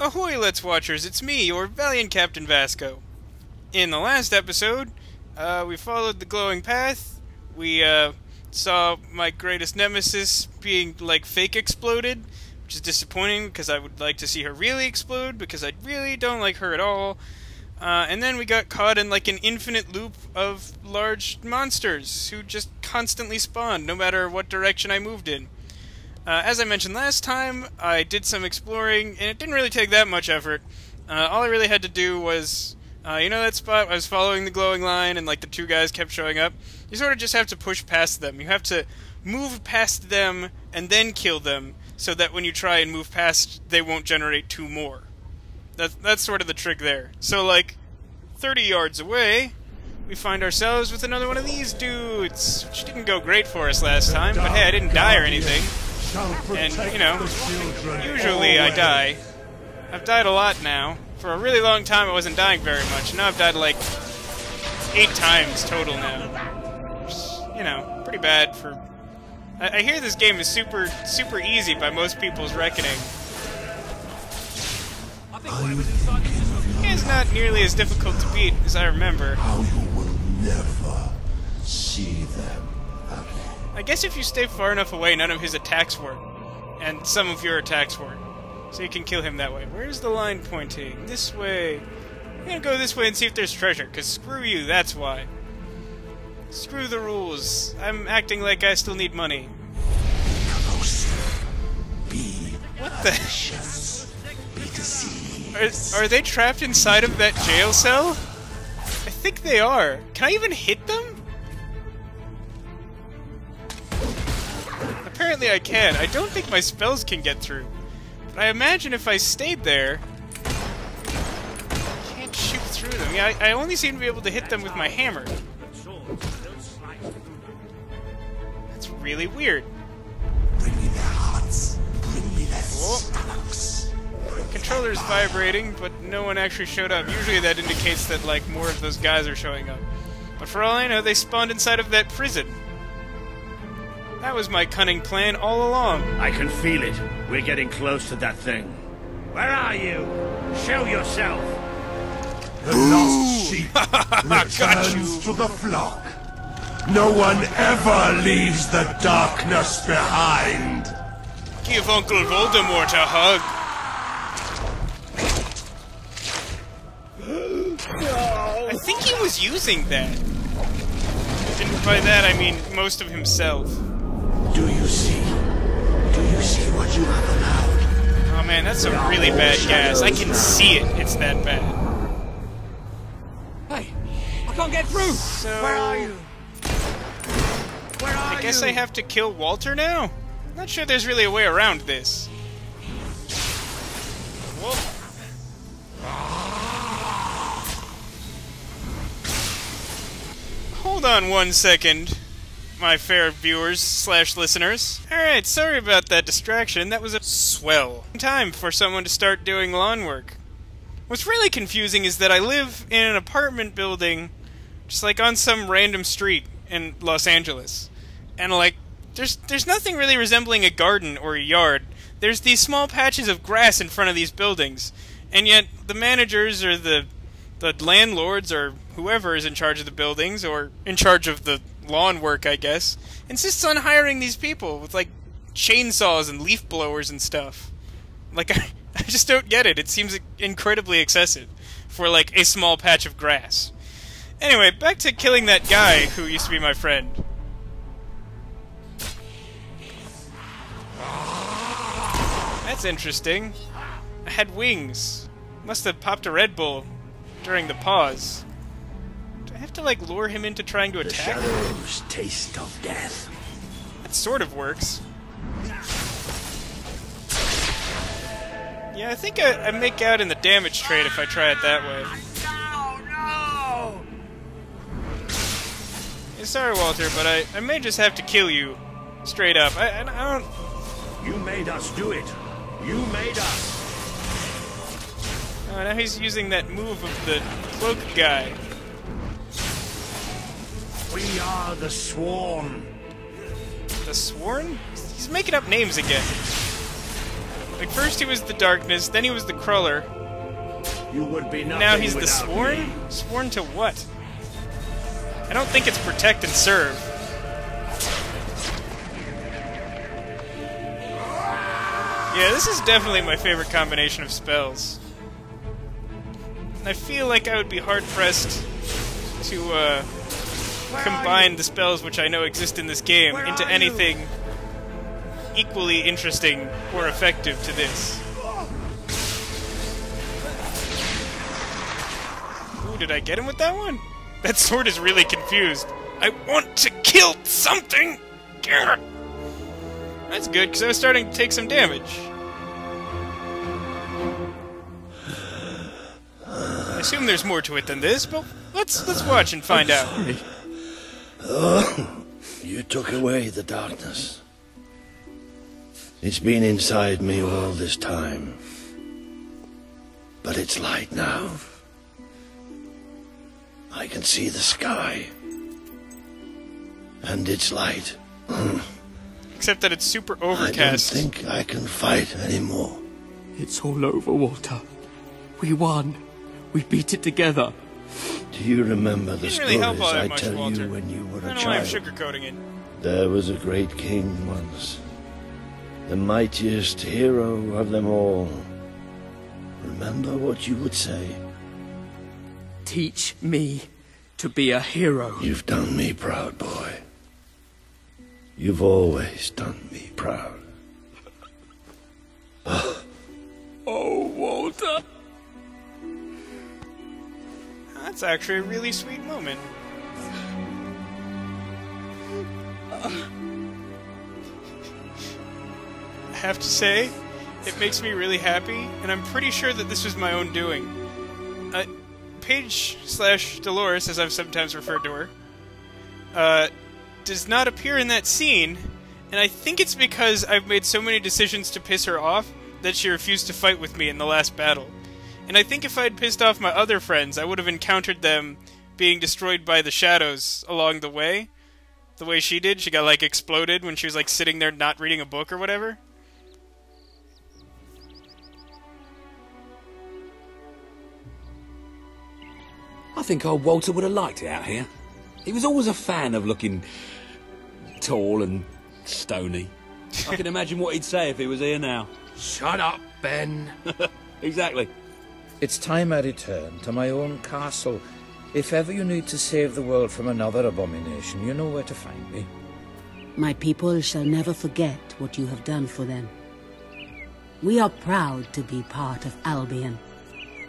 Ahoy, Let's Watchers, it's me, your valiant Captain Vasco. In the last episode, we followed the glowing path. We saw my greatest nemesis being, like, fake exploded, which is disappointing because I would like to see her really explode, because I really don't like her at all. And then we got caught in, like, an infinite loop of large monsters who just constantly spawned, no matter what direction I moved in. As I mentioned last time, I did some exploring, and it didn't really take that much effort. All I really had to do was, you know that spot I was following the glowing line and like the two guys kept showing up? You sort of just have to push past them. You have to move past them and then kill them, so that when you try and move past, they won't generate two more. That's sort of the trick there. So like, 30 yards away, we find ourselves with another one of these dudes, which didn't go great for us last time, but hey, I didn't die or anything. And, you know, usually I die. I've died a lot now. For a really long time I wasn't dying very much. Now I've died like 8 times total now. Which is, you know, pretty bad for... I hear this game is super easy by most people's reckoning. It's not nearly as difficult to beat as I remember. How you will never see them again. I guess if you stay far enough away, none of his attacks work. And some of your attacks work. So you can kill him that way. Where's the line pointing? This way. I'm gonna go this way and see if there's treasure, because screw you, that's why. Screw the rules. I'm acting like I still need money. What the? Are they trapped inside of that jail cell? I think they are. Can I even hit them? Apparently I can. I don't think my spells can get through. But I imagine if I stayed there... I can't shoot through them. Yeah, I only seem to be able to hit them with my hammer. That's really weird. Bring me their hearts. Bring me their stomachs. Controller's vibrating, but no one actually showed up. Usually that indicates that, like, more of those guys are showing up. But for all I know, they spawned inside of that prison. That was my cunning plan all along. I can feel it. We're getting close to that thing. Where are you? Show yourself. The lost sheep returns to the flock. No one ever leaves the darkness behind. Give Uncle Voldemort a hug. I think he was using that. And by that I mean most of himself. Do you see? Do you see what you have allowed? Oh man, that's some really bad gas. I can see it. It's that bad. Hey, I can't get through. So, where are you? Where are you? I guess I have to kill Walter now? Not sure there's really a way around this. Whoa. Hold on 1 second, my fair viewers / listeners. Alright, sorry about that distraction. That was a swell time for someone to start doing lawn work. What's really confusing is that I live in an apartment building just like on some random street in Los Angeles. And like, there's nothing really resembling a garden or a yard. There's these small patches of grass in front of these buildings. And yet the managers or the landlords or whoever is in charge of the buildings, or in charge of the lawn work, I guess, insists on hiring these people with, like, chainsaws and leaf blowers and stuff. Like, I just don't get it. It seems incredibly excessive for, like, a small patch of grass. Anyway, back to killing that guy who used to be my friend. That's interesting. I had wings. Must have popped a Red Bull during the pause. Do I have to, like, lure him into trying to attack? The shadows taste of death. That sort of works. Yeah, I think I make out in the damage trade if I try it that way. No! Yeah, sorry, Walter, but I may just have to kill you. Straight up. I don't... You made us do it. You made us. Oh, now he's using that move of the cloak guy. We are the Sworn. The Sworn? He's making up names again. Like, first he was the darkness, then he was the cruller. You would be nothing Now he's the without sworn? me. Sworn to what? I don't think it's protect and serve. Yeah, this is definitely my favorite combination of spells. And I feel like I would be hard-pressed to, combine the spells which I know exist in this game into anything equally interesting or effective to this. Ooh, did I get him with that one? That sword is really confused. I want to kill something! That's good, because I was starting to take some damage. I assume there's more to it than this, but let's watch and find out. Sorry. Oh, you took away the darkness. It's been inside me all this time. But it's light now. I can see the sky. And it's light. Except that it's super I don't overcast. think I can fight anymore. It's all over, Walter. We won. We beat it together. Do you remember the Didn't really help stories all that I much, tell Walter. you when you were I a don't know why I'm child? sugarcoating it. There was a great king once. The mightiest hero of them all. Remember what you would say. Teach me to be a hero. You've done me proud, boy. You've always done me proud. Oh, Walter. That's actually a really sweet moment. I have to say, it makes me really happy, and I'm pretty sure that this was my own doing. Paige/Dolores, as I've sometimes referred to her, does not appear in that scene, and I think it's because I've made so many decisions to piss her off that she refused to fight with me in the last battle. And I think if I had pissed off my other friends, I would have encountered them being destroyed by the shadows along the way she did. She got, like, exploded when she was, like, sitting there not reading a book or whatever. I think old Walter would have liked it out here. He was always a fan of looking tall and stony. I can imagine what he'd say if he was here now. Shut up, Ben. Exactly. It's time I return to my own castle. If ever you need to save the world from another abomination, you know where to find me. My people shall never forget what you have done for them. We are proud to be part of Albion.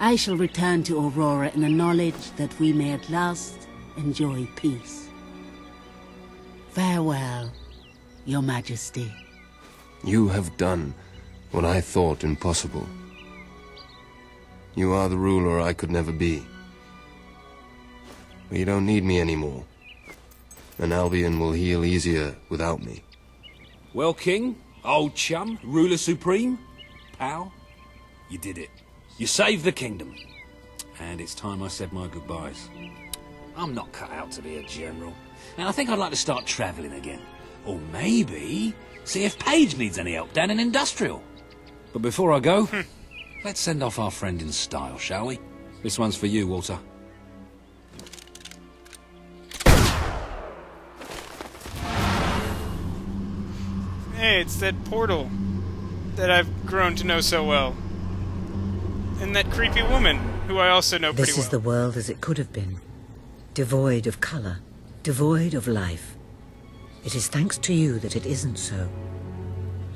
I shall return to Aurora in the knowledge that we may at last enjoy peace. Farewell, Your Majesty. You have done what I thought impossible. You are the ruler I could never be. But you don't need me anymore. And Albion will heal easier without me. Well, King, old chum, ruler supreme, pal, you did it. You saved the kingdom. And it's time I said my goodbyes. I'm not cut out to be a general. And I think I'd like to start travelling again. Or maybe see if Paige needs any help down in Industrial. But before I go, let's send off our friend in style, shall we? This one's for you, Walter. Hey, it's that portal that I've grown to know so well. And that creepy woman, who I also know pretty well. This is the world as it could have been. Devoid of colour, devoid of life. It is thanks to you that it isn't so.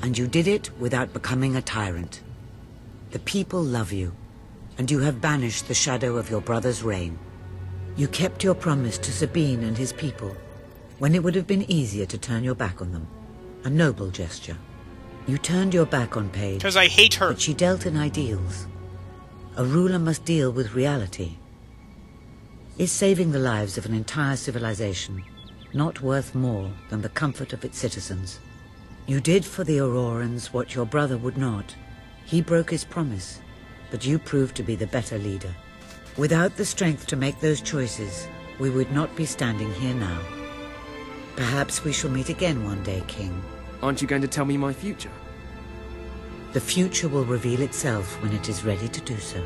And you did it without becoming a tyrant. The people love you, and you have banished the shadow of your brother's reign. You kept your promise to Sabine and his people, when it would have been easier to turn your back on them. A noble gesture. You turned your back on Paige. Because I hate her. But she dealt in ideals. A ruler must deal with reality. Is saving the lives of an entire civilization not worth more than the comfort of its citizens? You did for the Aurorans what your brother would not. He broke his promise, but you proved to be the better leader. Without the strength to make those choices, we would not be standing here now. Perhaps we shall meet again one day, King. Aren't you going to tell me my future? The future will reveal itself when it is ready to do so.